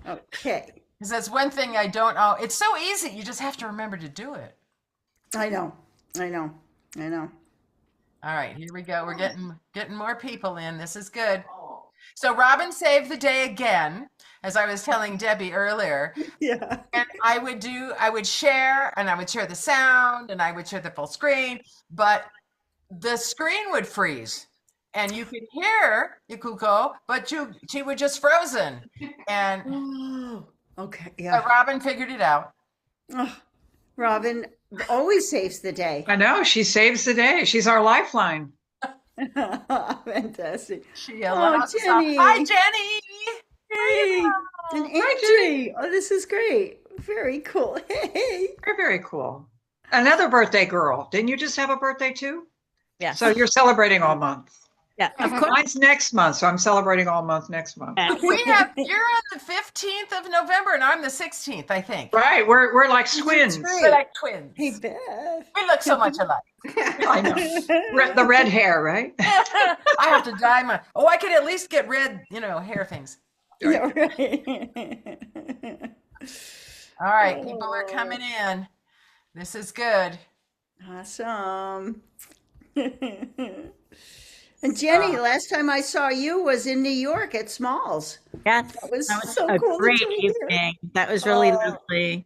Okay. Because that's one thing I don't know. It's so easy. You just have to remember to do it. I know. I know. I know. All right, here we go. We're getting more people in. This is good. So Robin saved the day again, as I was telling Debbie earlier. Yeah. And I would share, and I would share the sound, and I would share the full screen, but the screen would freeze. And you could hear Ikuko, but she was just frozen. And Oh, okay. Yeah. but Robin figured it out. Oh, Robin always saves the day. I know, she saves the day. She's our lifeline. Fantastic. She Oh, allows us all. Hi, Jenny. Jenny. Hey. And Hi, Jenny. Angie. Oh, this is great. Very cool. Hey. Very, very cool. Another birthday girl. Didn't you just have a birthday too? Yes. So you're celebrating all month. Yeah, of course. Mine's next month, so I'm celebrating all month next month. Yeah. You're on the 15th of November, and I'm the 16th, I think. Right, we're like twins. great. We're like twins. Hey, Beth. We look so much alike. I know. The red hair, right? I have to dye my. Oh, I could at least get red, hair things. Yeah, right. All right, people are coming in. This is good. Awesome. And Jenny, last time I saw you was in New York at Smalls. Yes, That was a so cool. great that you were there. evening. That was really Oh, lovely.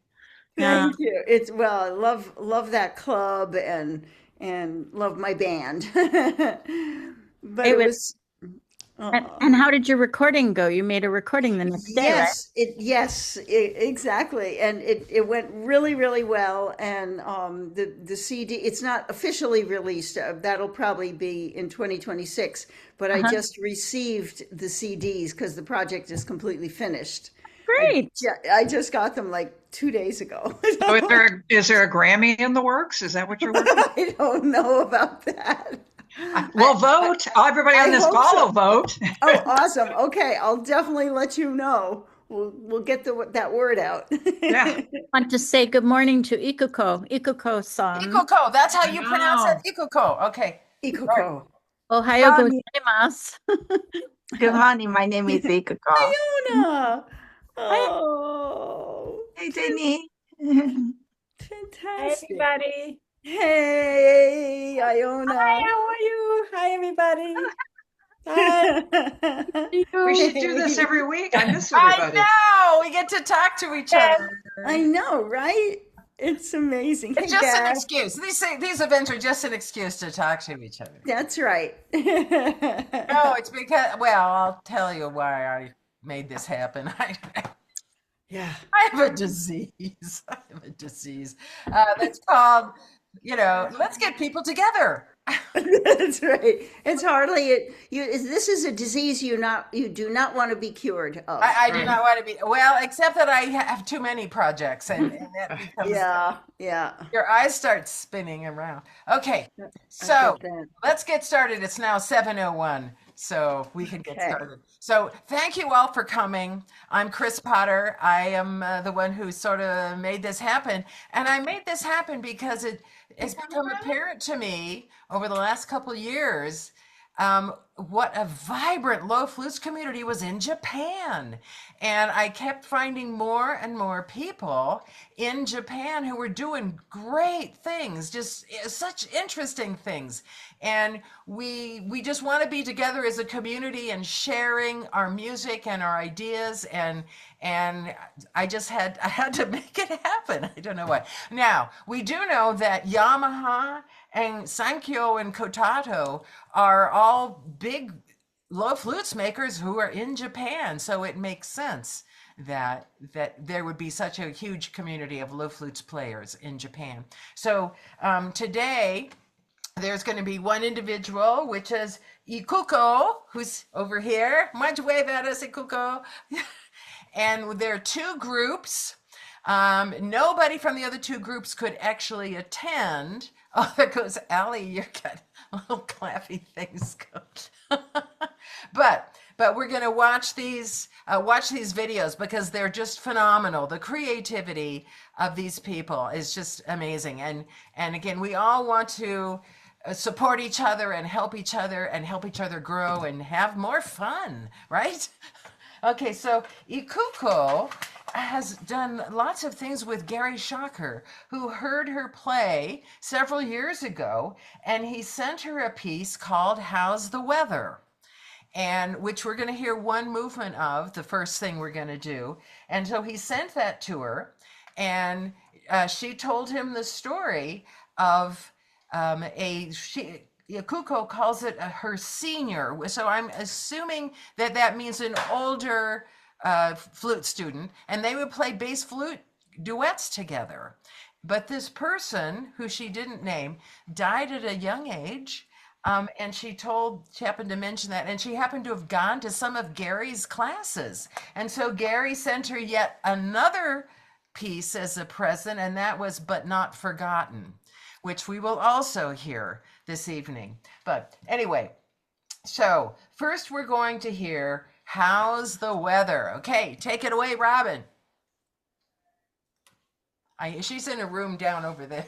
Yeah. thank you. It's well, I love that club and love my band. But It it was, was and how did your recording go? You made a recording the next day, right? exactly, and it went really really well. And the CD, it's not officially released. That'll probably be in 2026. But I Uh-huh. just received the CDs because the project is completely finished. Great. I just got them like 2 days ago. So is there a Grammy in the works? Is that what you're working on? I don't know about that. Well, vote. Everybody on I this hope call so. will vote. Oh, awesome. Okay, I'll definitely let you know. We'll get that word out. Yeah. Want to say good morning to Ikuko-san. Ikuko, that's how you pronounce Wow. it? Ikuko. Okay. Ikuko. Ohayo Morning. gozaimasu. Good morning. My name is Ikuko. Iona. Oh, Hey, Jenny. fantastic. everybody. Hey, Iona. Hi, how are you? Hi, everybody. Hi. We should do this every week. I miss I everybody. know. We get to talk to each other. I know, right? It's amazing. It's Hey, just an Beth. excuse. These events are just an excuse to talk to each other. That's right. No, it's because, well, I'll tell you why I made this happen. Yeah. I have a disease. I have a disease that's called, let's get people together. That's right. It's hardly it. This is a disease you do not want to be cured of. I do not want to be, well, except that I have too many projects and that becomes, Yeah. your eyes start spinning around. Okay, I so get that. let's get started. It's now 7:01, so we can get Okay. started. So thank you all for coming. I'm Chris Potter. I am the one who sort of made this happen. And I made this happen because it's become apparent to me over the last couple of years what a vibrant low flutes community was in Japan. And I kept finding more and more people in Japan who were doing great things, just such interesting things. And we just want to be together as a community and sharing our music and our ideas, and I had to make it happen. I don't know why. Now, we do know that Yamaha and Sankyo and Kotato are all big low flutes makers who are in Japan, so it makes sense that there would be such a huge community of low flutes players in Japan. So today there's going to be one individual, which is Ikuko, who's over here. Why don't you wave at us, Ikuko? And there are two groups. Nobody from the other two groups could actually attend. Oh, there goes Allie. You've got little clappy things going. But we're going to watch these videos because they're just phenomenal. The creativity of these people is just amazing. And again, we all want to support each other and help each other grow and have more fun, right? Okay, so Ikuko has done lots of things with Gary Shocker, who heard her play several years ago, and he sent her a piece called How's the Weather? And which we're going to hear one movement of, the first thing we're going to do. And so he sent that to her, and she told him the story of Yakuko calls it her senior. So I'm assuming that that means an older flute student, and they would play bass flute duets together. But this person, who she didn't name, died at a young age. And she happened to mention that, and she happened to have gone to some of Gary's classes. And so Gary sent her yet another piece as a present, and that was But Not Forgotten, which we will also hear this evening. But anyway, so first we're going to hear How's the Weather? Okay, take it away, Robin. She's in a room down over there.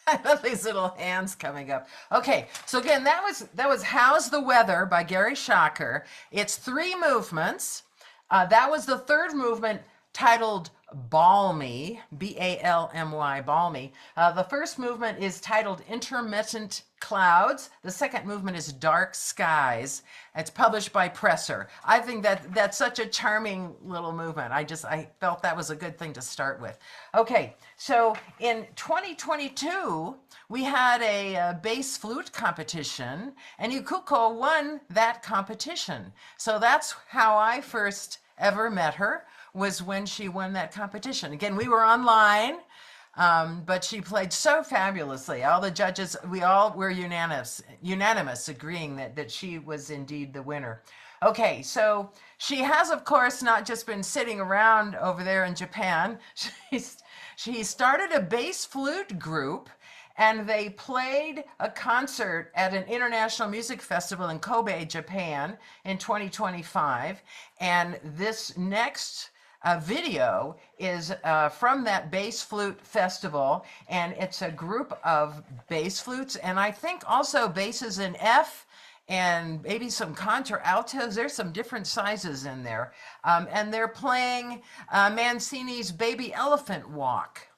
I love these little hands coming up. Okay, so again, that was How's the Weather by Gary Shocker. It's three movements. That was the third movement titled Balmy, B-A-L-M-Y, Balmy. The first movement is titled Intermittent Clouds. The second movement is Dark Skies. It's published by Presser. I think that that's such a charming little movement. I felt that was a good thing to start with. Okay, so in 2022, we had a bass flute competition, and Ikuko won that competition. So that's how I first ever met her, was when she won that competition. Again, we were online, but she played so fabulously. All the judges, we all were unanimous agreeing that she was indeed the winner. Okay, so she has, of course, not just been sitting around over there in Japan. She started a bass flute group, and they played a concert at an international music festival in Kobe, Japan in 2025. And this next video is from that bass flute festival, and it's a group of bass flutes, and I think also basses in F, and maybe some contraltos. There's some different sizes in there. And they're playing Mancini's Baby Elephant Walk.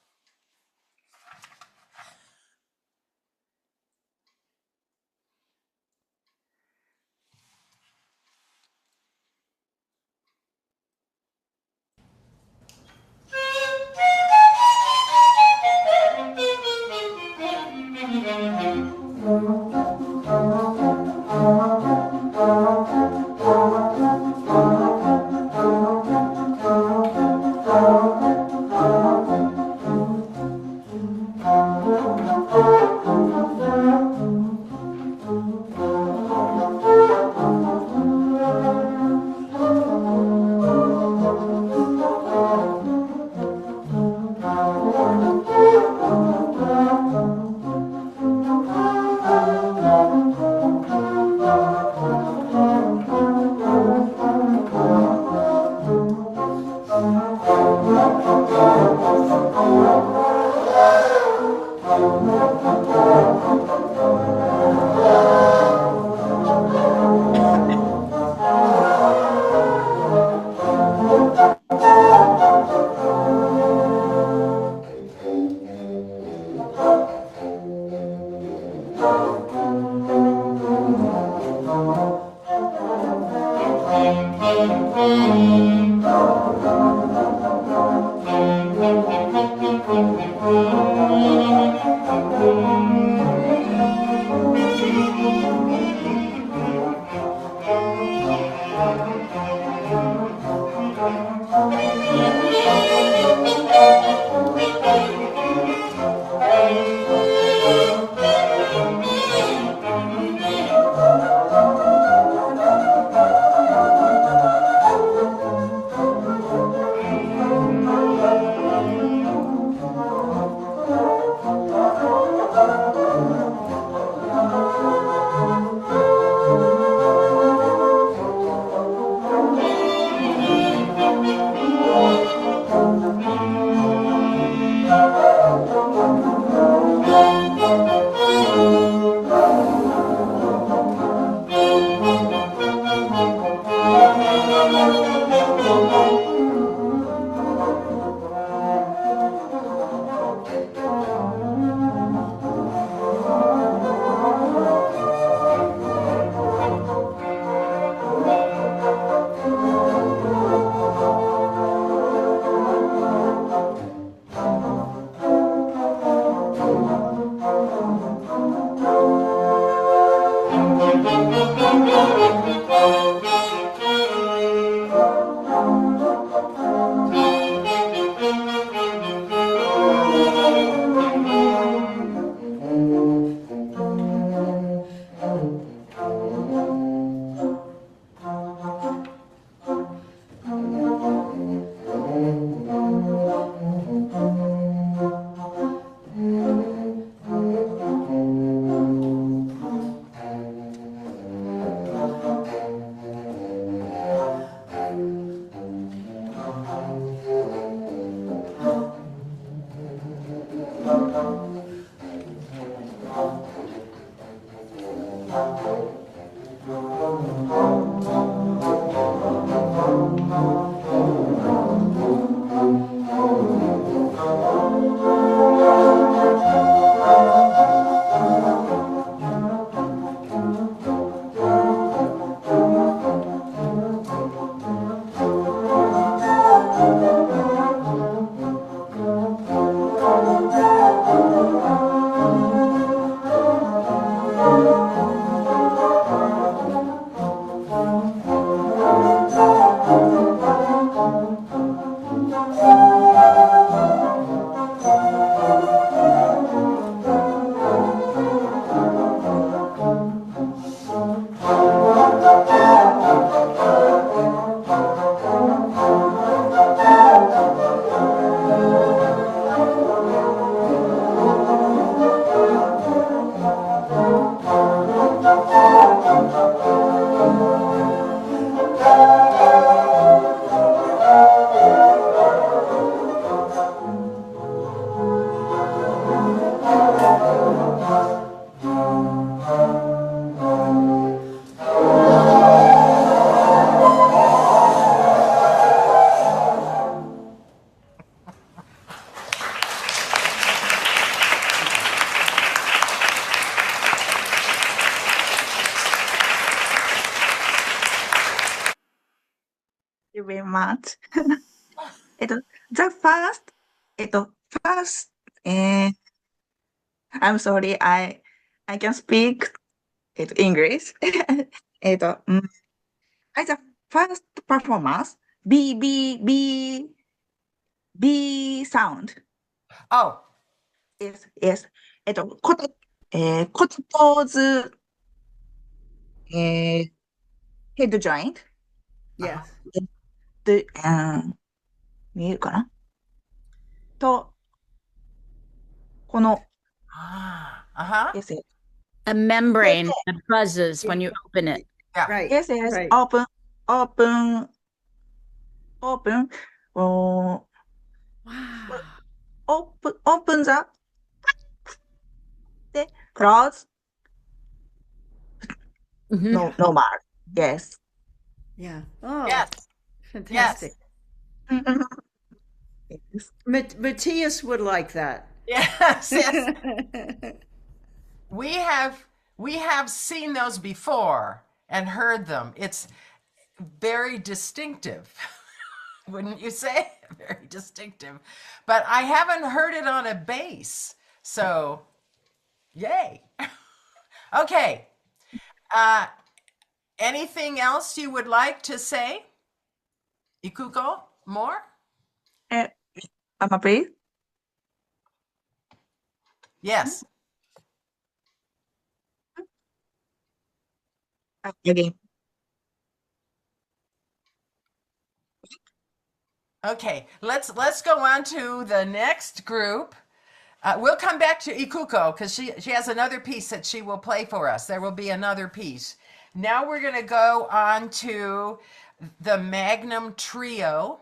you very much. the first, えっと、first, えー I'm sorry, I can speak, English. the first performance, B sound Oh, is, ことポーズ、ヘッドジョイント Yes. で、見えるかなと、この、uh-huh. yes, yes, A membrane that buzzes when you open it. Yeah. Right. yes, yes, Right. open, oh, Wow. open the, で、close, Mhm. normal, yes. Yeah. Oh, Yes. fantastic. Yes. Matthias would like that. Yes. Yes. We have seen those before and heard them. It's very distinctive. Wouldn't you say? Very distinctive. But I haven't heard it on a bass. So, yay. Okay. Anything else you would like to say? Ikuko, more? I'm afraid. Yes. Again. Okay, let's go on to the next group. We'll come back to Ikuko because she has another piece that she will play for us. There will be another piece. Now we're going to go on to the Magnum Trio.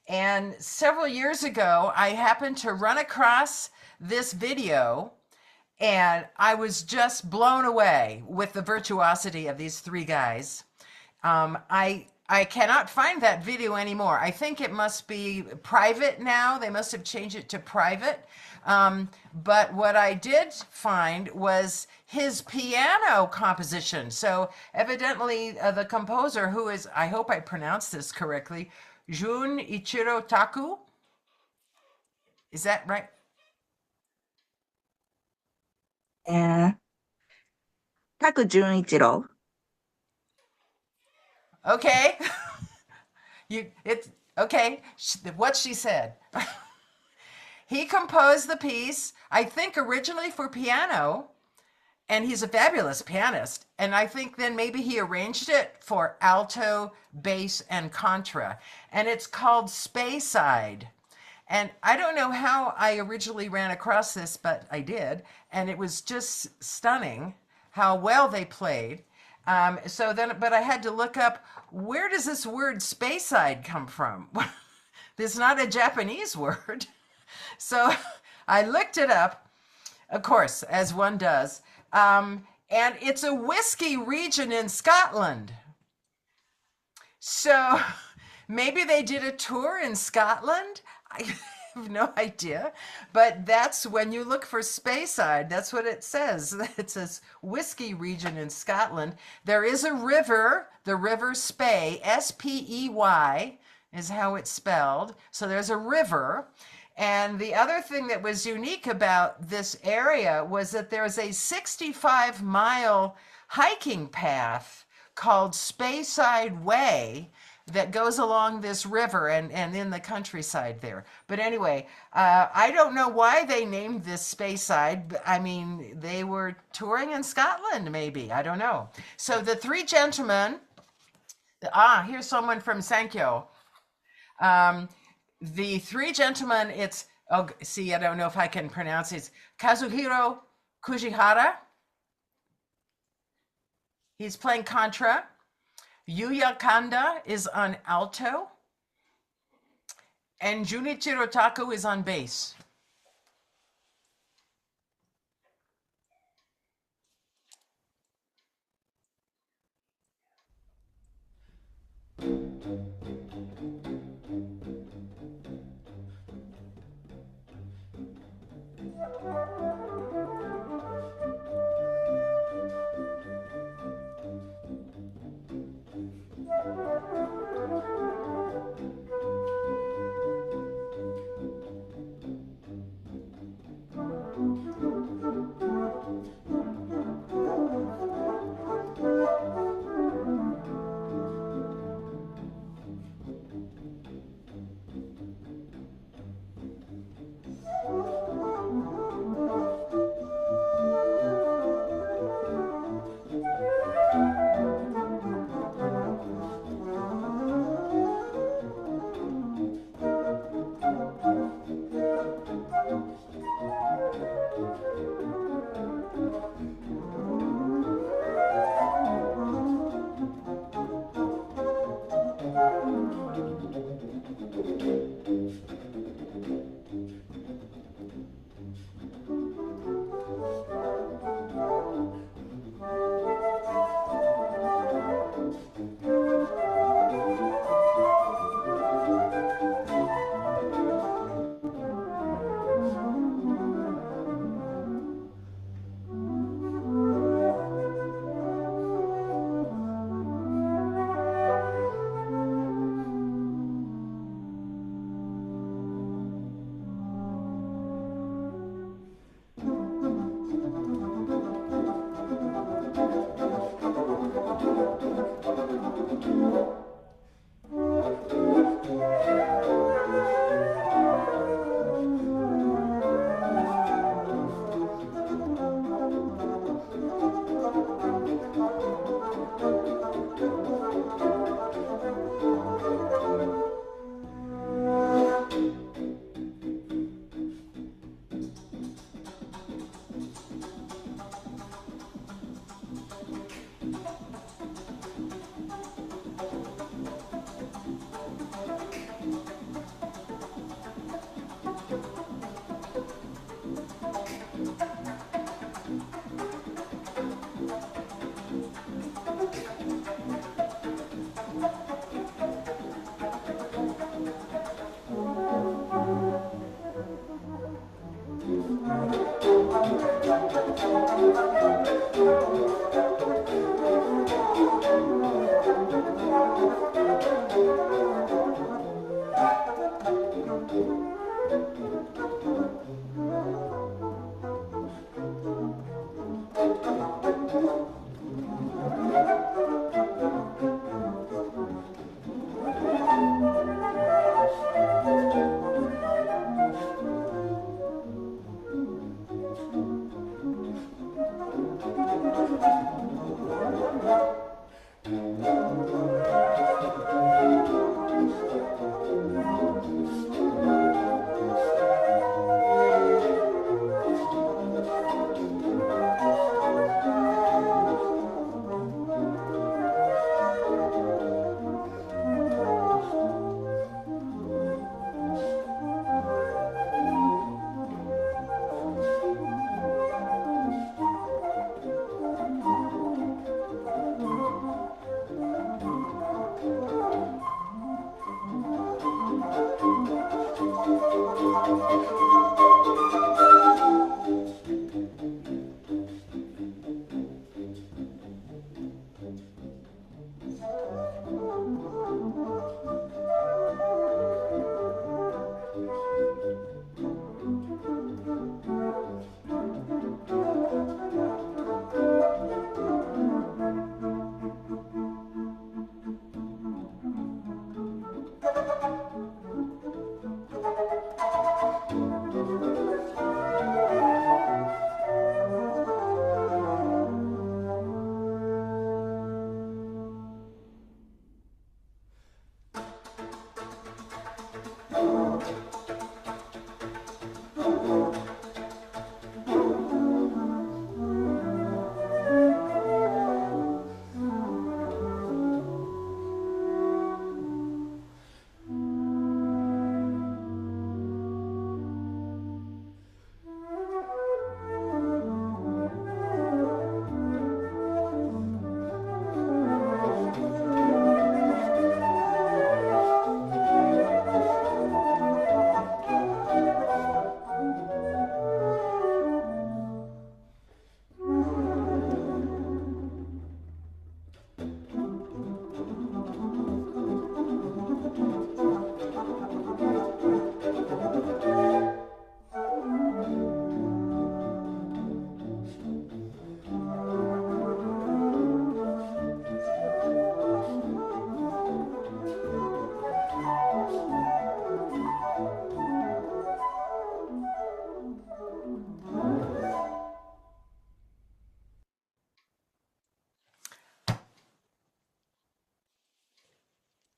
And several years ago, I happened to run across this video and I was just blown away with the virtuosity of these three guys. I cannot find that video anymore. I think it must be private now. They must have changed it to private. But what I did find was his piano composition. So evidently the composer, who is, I hope I pronounced this correctly, Jun Ichiro Taku. Is that right? Taku Junichiro. Okay. It's okay. What she said. He composed the piece, I think originally for piano, and he's a fabulous pianist. And I think then maybe he arranged it for alto, bass, and contra. And it's called Speyside. And I don't know how I originally ran across this, but I did. And it was just stunning how well they played. But I had to look up, where does this word Speyside come from? This is not a Japanese word. So I looked it up, of course, as one does. And it's a whiskey region in Scotland. So maybe they did a tour in Scotland. I have no idea. But that's when you look for Speyside, that's what it says. It says whiskey region in Scotland. There is a river, the River Spey, Spey is how it's spelled. So there's a river. And the other thing that was unique about this area was that there's a 65-mile hiking path called Speyside Way that goes along this river and in the countryside there. But anyway, I don't know why they named this Speyside. I mean, they were touring in Scotland, maybe. I don't know. So the three gentlemen, here's someone from Sankyo. The three gentlemen, it's, I don't know if I can pronounce it. It's Kazuhiro Kujihara. He's playing contra. Yuya Kanda is on alto. And Junichiro Taku is on bass.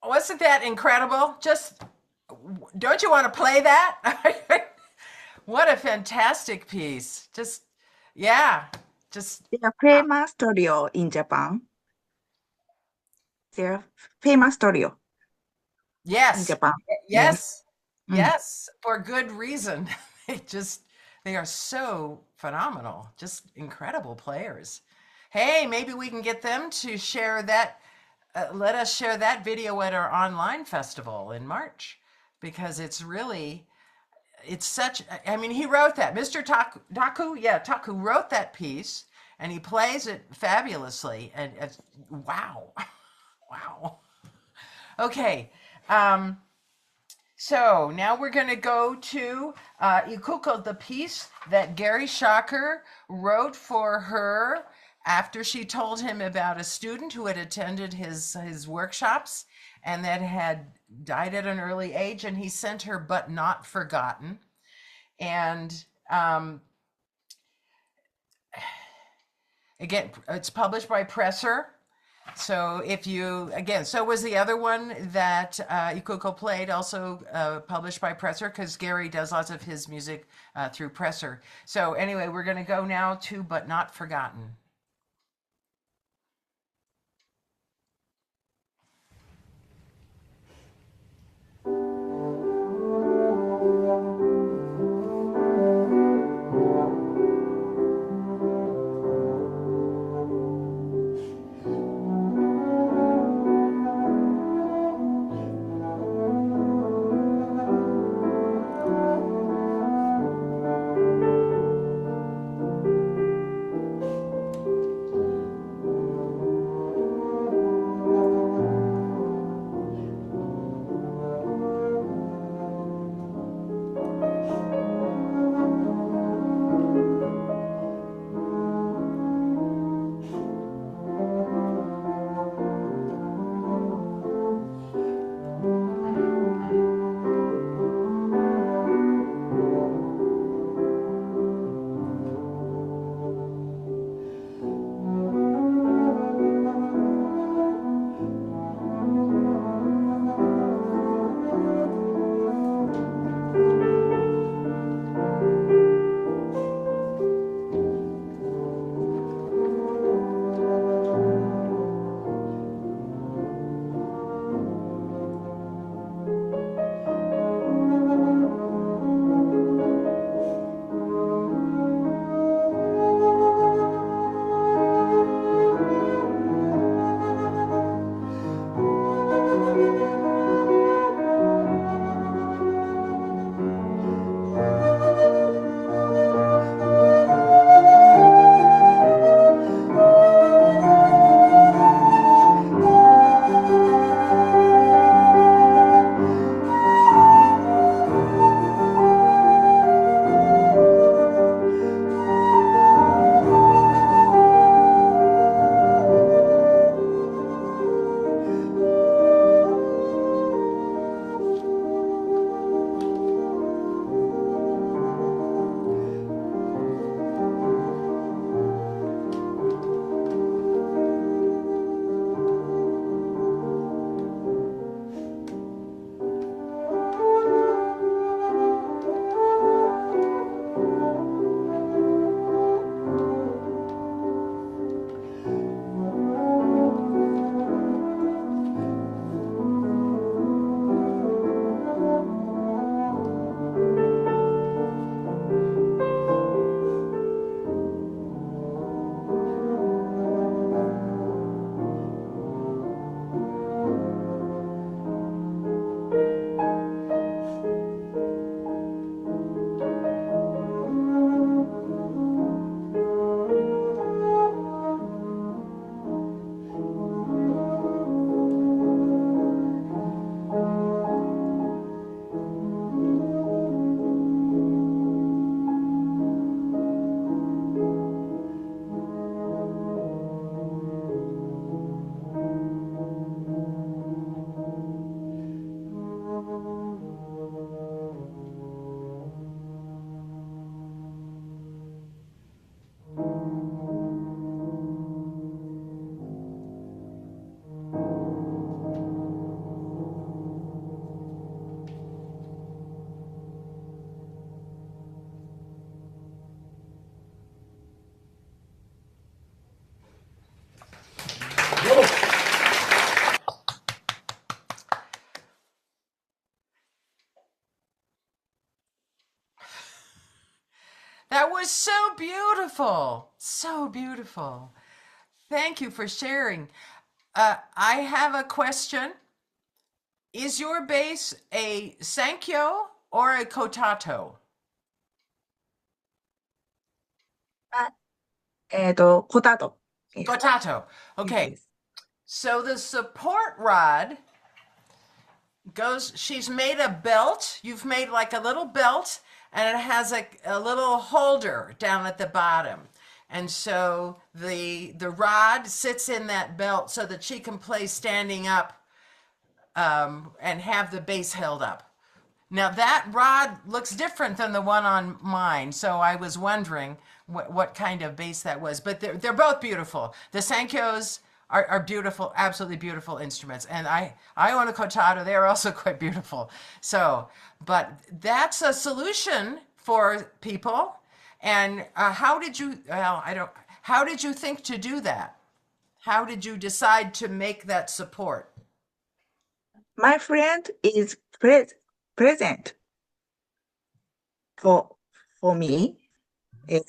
Wasn't that incredible? Just don't you want to play that? What a fantastic piece. Just yeah, just They're famous trio in Japan. They're famous trio in yes. Japan. Yes. Mm. Yes, for good reason. They are so phenomenal. Just incredible players. Hey, maybe we can get them to share that let us share that video at our online festival in March because it's such I mean he wrote that Mr. Taku wrote that piece and he plays it fabulously and it's wow. Wow. Okay. So now we're going to go to Ikuko, the piece that Gary Shocker wrote for her after she told him about a student who had attended his workshops and that had died at an early age, and he sent her "But Not Forgotten." And again, it's published by Presser. So if you, again, so was the other one that Ikuko played, also published by Presser, because Gary does lots of his music through Presser. So anyway, we're going to go now to But Not Forgotten. That was so beautiful. So beautiful. Thank you for sharing. I have a question. Is your bass a Sankyo or a Kotato? コタト。Yes. Kotato. Okay. Yes. So the support rod goes, she's made a belt. You've made like a little belt, and it has a little holder down at the bottom. And so the rod sits in that belt so that she can play standing up and have the bass held up. Now that rod looks different than the one on mine, so I was wondering what kind of bass that was. But they're both beautiful. The Sankyos are beautiful, absolutely beautiful instruments, and I own a Kotato. They are also quite beautiful. So, but that's a solution for people. And how did you? Well, I don't. How did you think to do that? How did you decide to make that support? My friend is present for me. Yes,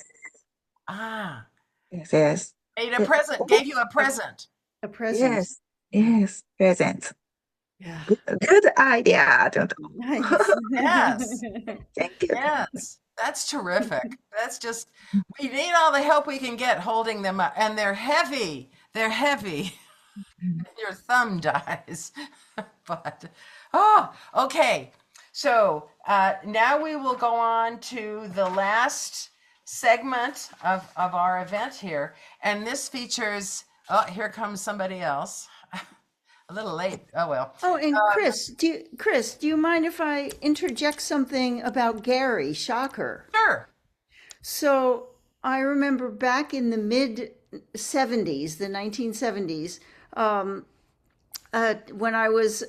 Ah, yes. made a present, gave you a present. A present. Yes, present. Yeah. Good idea. Nice. Yes. Thank you. Yes, that's terrific. That's just, we need all the help we can get holding them up. And they're heavy. They're heavy. Your thumb dies. But, oh, okay. So now we will go on to the last segment of our event here. And this features, oh, here comes somebody else. A little late. Oh, well. Oh, and Chris, do you mind if I interject something about Gary Shocker? Sure. So I remember back in the mid 70s, the 1970s, when I was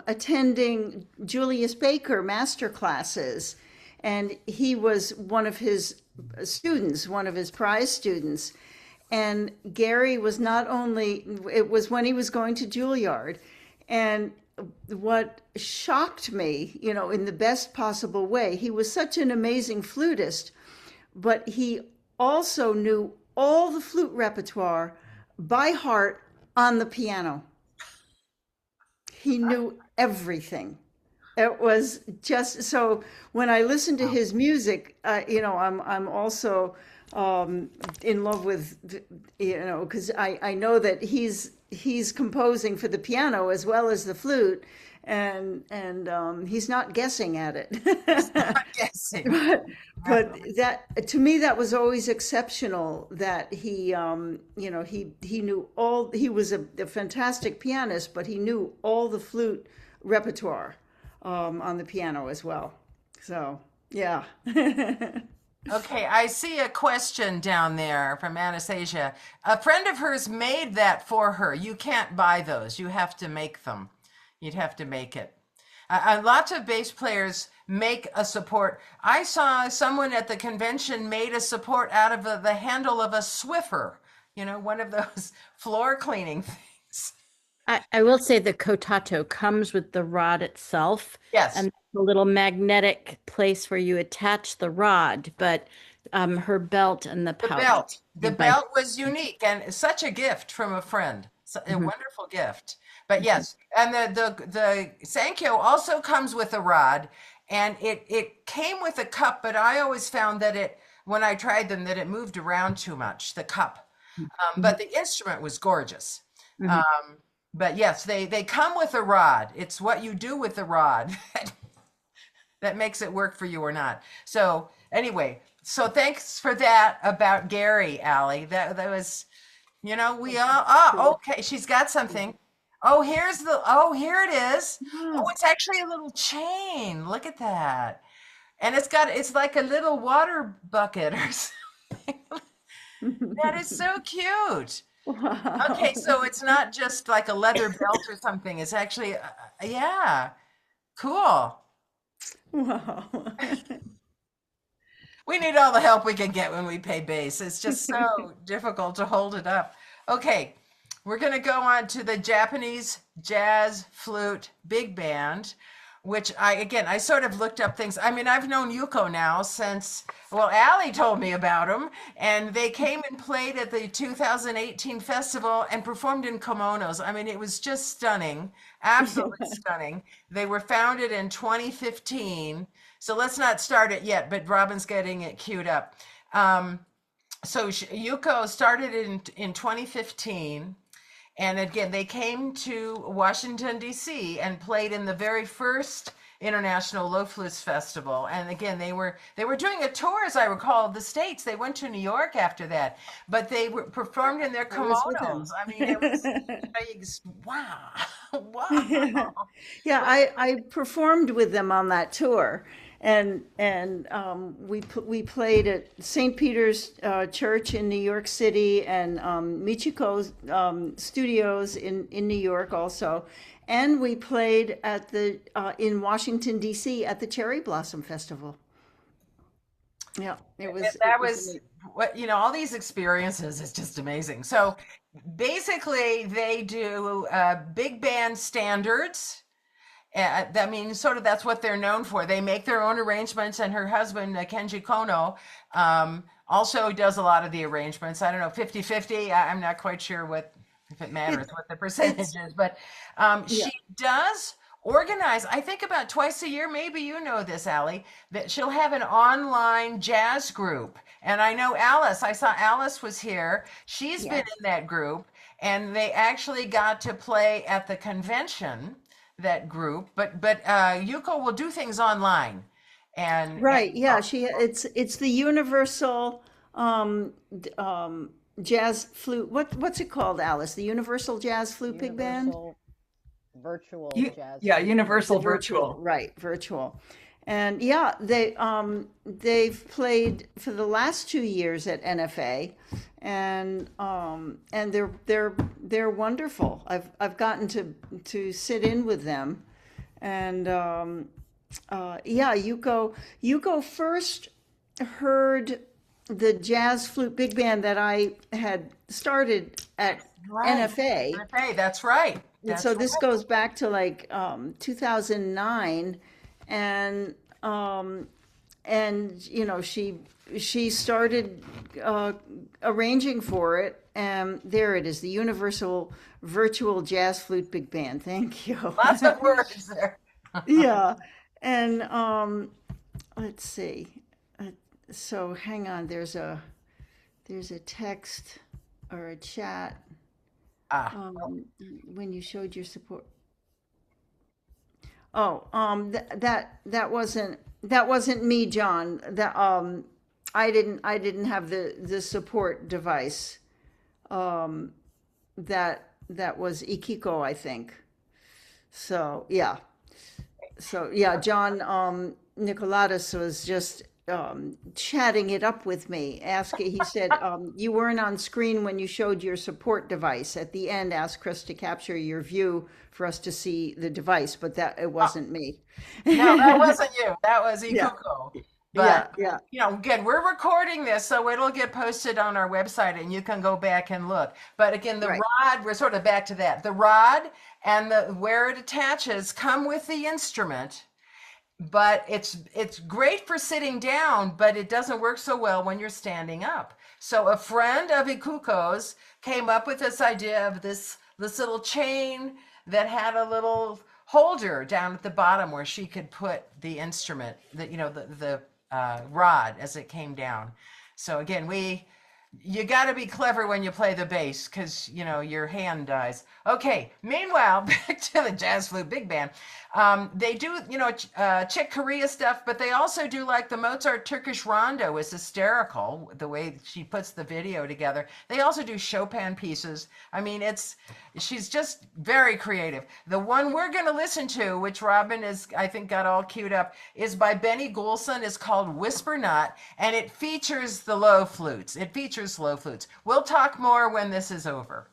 attending Julius Baker master classes, and he was one of his students, one of his prize students. And Gary was not only, it was when he was going to Juilliard. And what shocked me, you know, in the best possible way, he was such an amazing flutist, but he also knew all the flute repertoire by heart on the piano. He knew everything. It was just so when I listen to his music, you know, I'm also in love with, you know, because I know that he's composing for the piano as well as the flute, and he's not guessing at it. Not guessing. But that, to me, that was always exceptional, that he you know, he knew all, he was a fantastic pianist, but he knew all the flute repertoire on the piano as well. So yeah. Okay, I see a question down there from Anastasia. A friend of hers made that for her. You can't buy those. You have to make them. You'd have to make it. Lots of bass players make a support. I saw someone at the convention made a support out of the handle of a Swiffer, you know, one of those floor cleaning things. I will say the Kotato comes with the rod itself. Yes. And a little magnetic place where you attach the rod, but her belt and the pouch. The belt was unique and such a gift from a friend. A wonderful gift. But yes, and the Sankyo also comes with a rod, and it came with a cup, but I always found that it, when I tried them, that it moved around too much, the cup. But the instrument was gorgeous. But yes, they come with a rod. It's what you do with the rod that makes it work for you or not. So anyway, so thanks for that about Gary, Allie. That was, you know, we all, oh, okay, she's got something. Oh, here it is. Oh, it's actually a little chain. Look at that. And it's like a little water bucket or something. That is so cute. Wow. Okay, so it's not just like a leather belt or something. It's actually, yeah, cool. Wow. We need all the help we can get when we play bass. It's just so difficult to hold it up. Okay, we're going to go on to the Japanese jazz flute big band. which I sort of looked up things. I mean, I've known Yuko now since, well, Allie told me about them, and they came and played at the 2018 festival and performed in kimonos. I mean, it was just stunning, absolutely stunning. They were founded in 2015, so let's not start it yet, but Robin's getting it queued up. Yuko started in 2015. And again, they came to Washington, D.C. and played in the very first International Low Flutes Festival. And again, they were doing a tour, as I recall, of the States. They went to New York after that, but they performed in their kimonos. I mean, it was wow, wow. Yeah, I performed with them on that tour, and we played at St. Peter's Church in New York City, and Michiko's studios in New York also, and we played at the in Washington D.C. at the Cherry Blossom Festival. Yeah, That was what, all these experiences is just amazing. So basically, they do big band standards. I mean, sort of that's what they're known for. They make their own arrangements, and her husband, Kenji Kono, also does a lot of the arrangements. I don't know, 50-50. I'm not quite sure if it matters what the percentage is, but she does organize, I think about twice a year, maybe you know this, Allie, that she'll have an online jazz group. And I know Alice, I saw Alice was here. She's been in that group, and they actually got to play at the convention, that group, but Yuko will do things online, and it's the Universal Jazz Flute. What's it called, Alice? The Universal Jazz Flute Big Band? Virtual jazz. Yeah, Universal Virtual. Right, virtual. And they've played for the last 2 years at NFA, and they're wonderful. I've gotten to sit in with them, and Yuko first heard the jazz flute big band that I had started at NFA. NFA, that's right. So this goes back to like 2009, and she started arranging for it, and there it is, the Universal Virtual Jazz Flute Big Band. Thank you. Lots of words there. Yeah, and let's see. So hang on. There's a text or a chat. When you showed your support. Oh, that wasn't me, John. That I didn't have the support device. That was Ikuko, I think. So yeah. John Nicolatus was just chatting it up with me. He said, you weren't on screen when you showed your support device. At the end, ask Chris to capture your view for us to see the device, but it wasn't me. No, that wasn't you. That was Ikuko. But, yeah. Again, we're recording this, so it'll get posted on our website, and you can go back and look. But again, the rod, we're sort of back to that. The rod and where it attaches come with the instrument. But it's great for sitting down, but it doesn't work so well when you're standing up. So a friend of Ikuko's came up with this idea of this little chain that had a little holder down at the bottom where she could put the instrument, the rod as it came down. So again, you got to be clever when you play the bass, because your hand dies. Okay, meanwhile, back to the jazz flute big band. They do Czech Korea stuff, but they also do, like, the Mozart Turkish rondo is hysterical the way she puts the video together. They also do Chopin pieces. I mean, she's just very creative. The one we're going to listen to, which Robin I think got all queued up, is by Benny Goulson. It's called Whisper Not, and it features the low flutes. We'll talk more when this is over.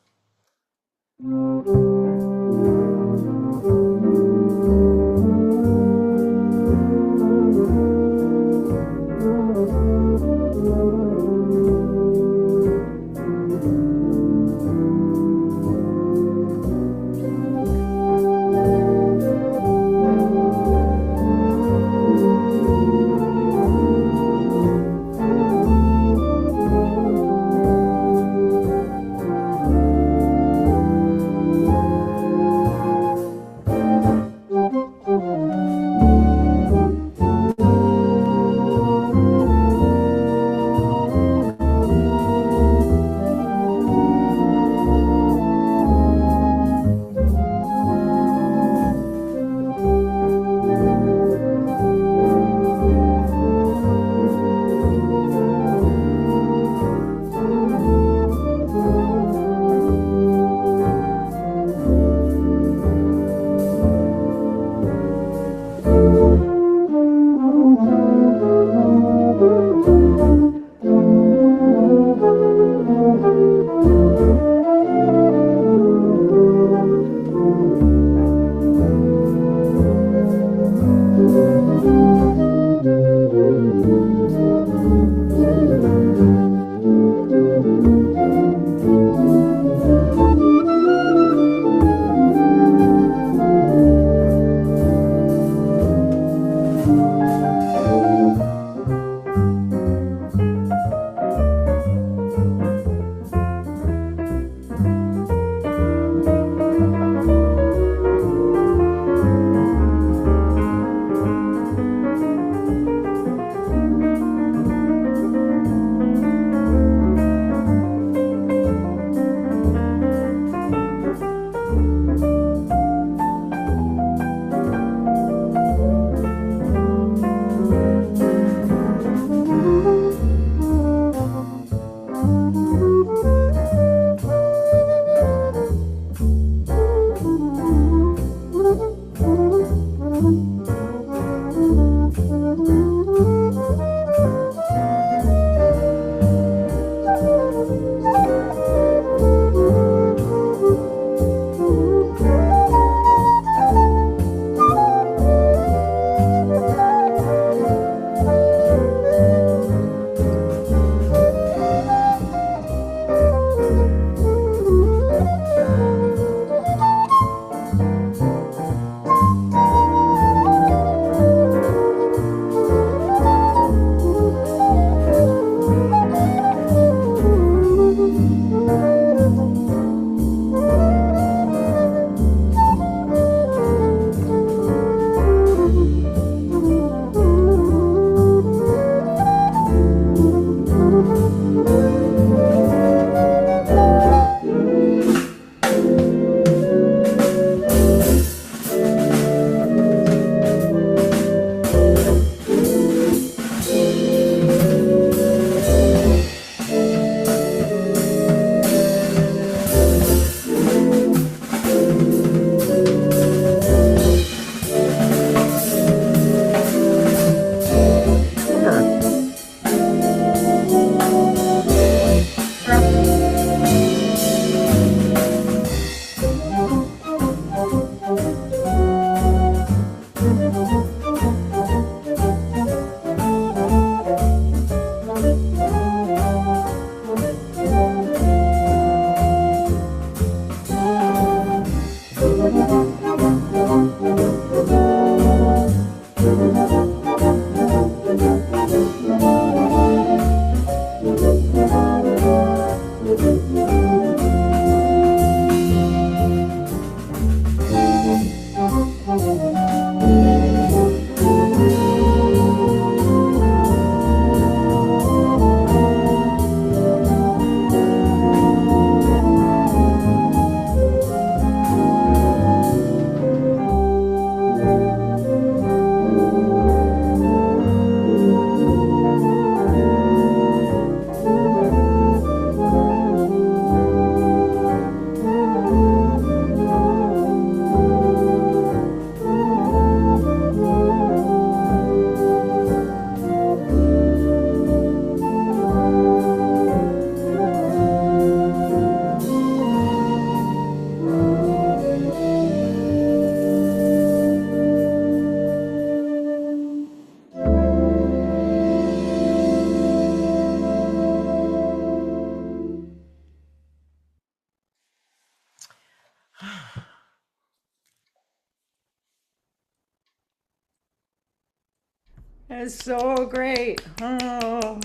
That's so great. Oh,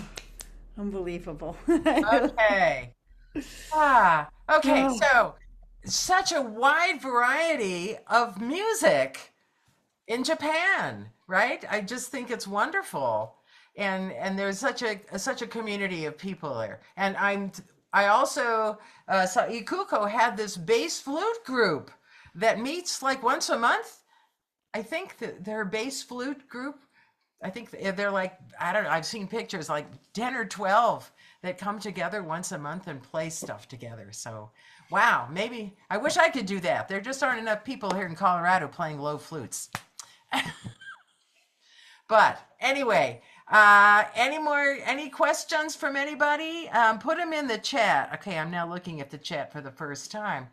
unbelievable. Okay. Okay. Oh. So, such a wide variety of music in Japan, right? I just think it's wonderful. And there's such a community of people there. And I also saw Ikuko had this bass flute group that meets like once a month. I think that their bass flute group, I think they're like, I don't know, I've seen pictures like 10 or 12 that come together once a month and play stuff together. So, wow, maybe I wish I could do that. There just aren't enough people here in Colorado playing low flutes. But anyway, any questions from anybody? Put them in the chat. Okay, I'm now looking at the chat for the first time.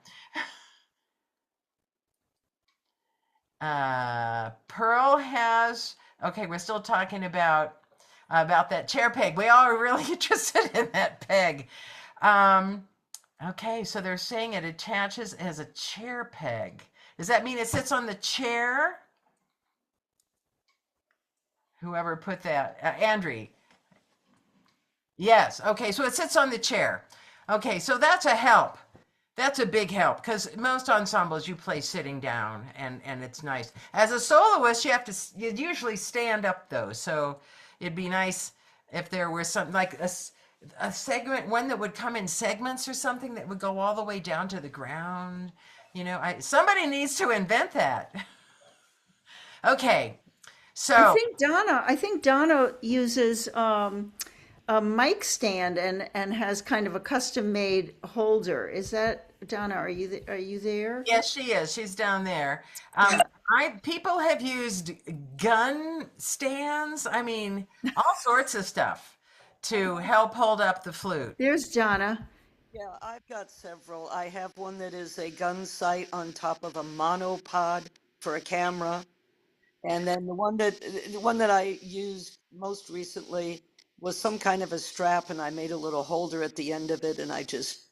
Pearl has, okay, we're still talking about that chair peg. We all are really interested in that peg. Okay, so they're saying it attaches as a chair peg. Does that mean it sits on the chair? Whoever put that, Andrew. Yes, okay, so it sits on the chair. Okay, so that's a help. That's a big help because most ensembles you play sitting down and it's nice. As a soloist, you usually stand up though. So it'd be nice if there were some like a segment, one that would come in segments or something that would go all the way down to the ground. You know, somebody needs to invent that. Okay, so I think Donna uses a mic stand and has kind of a custom made holder. Is that Donna? Are you there? yes, she is. She's down there. People have used gun stands. I mean, all sorts of stuff to help hold up the flute. There's Donna. Yeah, I've got several. I have one that is a gun sight on top of a monopod for a camera. And then the one that I used most recently was some kind of a strap, and I made a little holder at the end of it, and I just,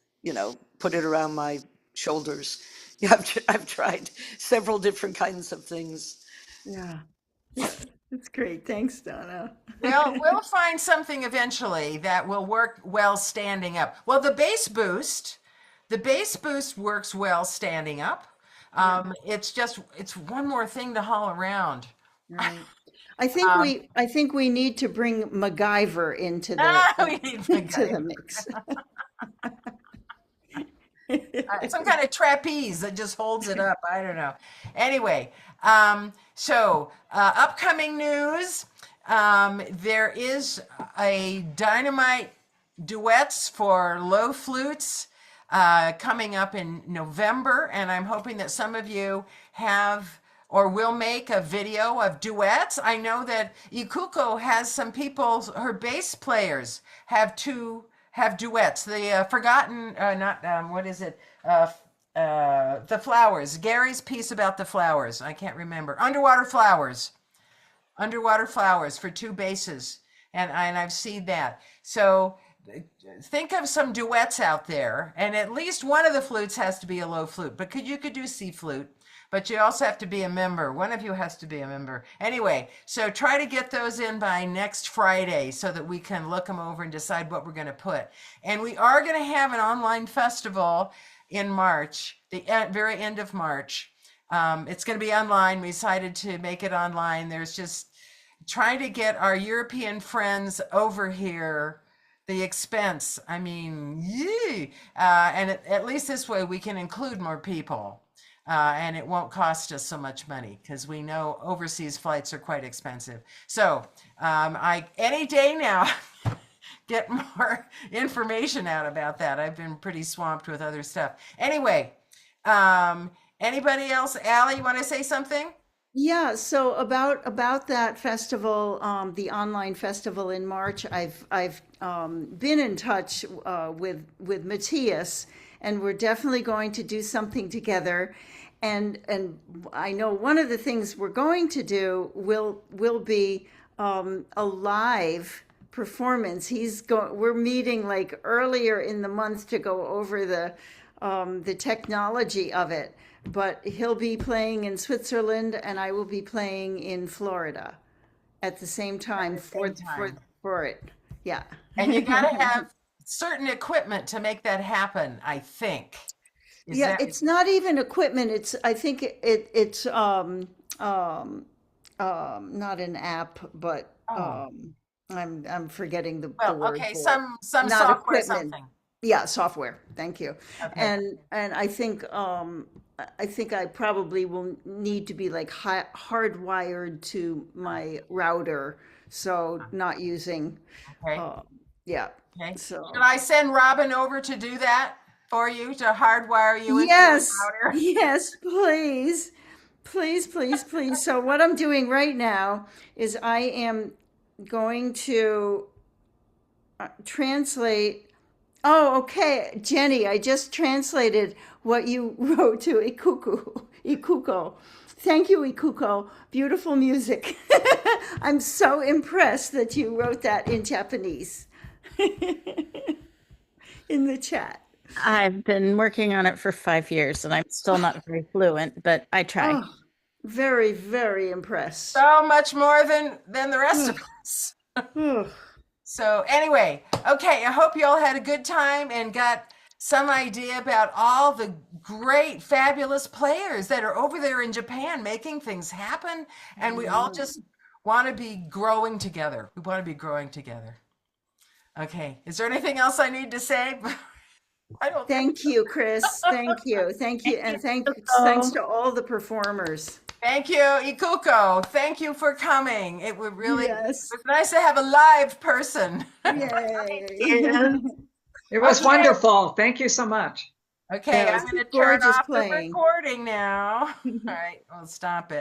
put it around my shoulders. Yeah, I've tried several different kinds of things. Yeah. That's great. Thanks, Donna. Well, we'll find something eventually that will work well standing up. Well, the bass boost works well standing up. It's one more thing to haul around. Right. I think we need to bring MacGyver into the mix. Some kind of trapeze that just holds it up. I don't know. Anyway, so upcoming news. There is a Dynamite duets for low flutes coming up in November, and I'm hoping that some of you have or will make a video of duets. I know that Ikuko has some people, her bass players have duets. The the flowers. Gary's piece about the flowers. I can't remember. Underwater flowers for two basses, and I've seen that. So think of some duets out there, and at least one of the flutes has to be a low flute. But you could do C flute, but you also have to be a member. One of you has to be a member. Anyway, so try to get those in by next Friday so that we can look them over and decide what we're going to put. And we are going to have an online festival in March, the very end of March. It's going to be online. We decided to make it online. There's just trying to get our European friends over here. The expense, I mean, and at least this way we can include more people. And it won't cost us so much money because we know overseas flights are quite expensive. So any day now, get more information out about that. I've been pretty swamped with other stuff. Anyway, anybody else? Allie, you want to say something? Yeah, so about that festival, the online festival in March, I've been in touch with Matthias, and we're definitely going to do something together. And I know one of the things we're going to do will be a live performance. We're meeting like earlier in the month to go over the technology of it. But he'll be playing in Switzerland, and I will be playing in Florida. at the same time the same time. for it. Yeah. And you got to have certain equipment to make that happen, I think. Is Yeah, that it's not even equipment. I think it's not an app, but Oh. I'm forgetting the Well, word okay, for it. some Not software, equipment. something. Yeah, software. Thank you. Okay. And I think I probably will need to be like hardwired to my router, so not using. Okay. Yeah. Okay. So Should I send Robin over to do that for you, to hardwire you into the yes, router? yes, please. Please, please, please. So what I'm doing right now is I am going to translate. Oh, okay, Jenny, I just translated what you wrote to Ikuko. Ikuko. Thank you, Ikuko. Beautiful music. I'm so impressed that you wrote that in Japanese in the chat. I've been working on it for 5 years and I'm still not very fluent, but I try. Oh, very, very impressed. So much more than the rest of us. Ugh. So anyway, okay, I hope you all had a good time and got some idea about all the great, fabulous players that are over there in Japan making things happen. And we all just want to be growing together. We want to be growing together. Okay, is there anything else I need to say? I don't think Thank you, Chris. Thank you. Thank you. And thanks to all the performers. Thank you, Ikuko. Thank you for coming. It was really Yes. it was nice to have a live person. Yay. It was Okay. wonderful. Thank you so much. Okay, Yeah, it I'm was going to turn gorgeous off the playing. recording now. All right, we'll stop it.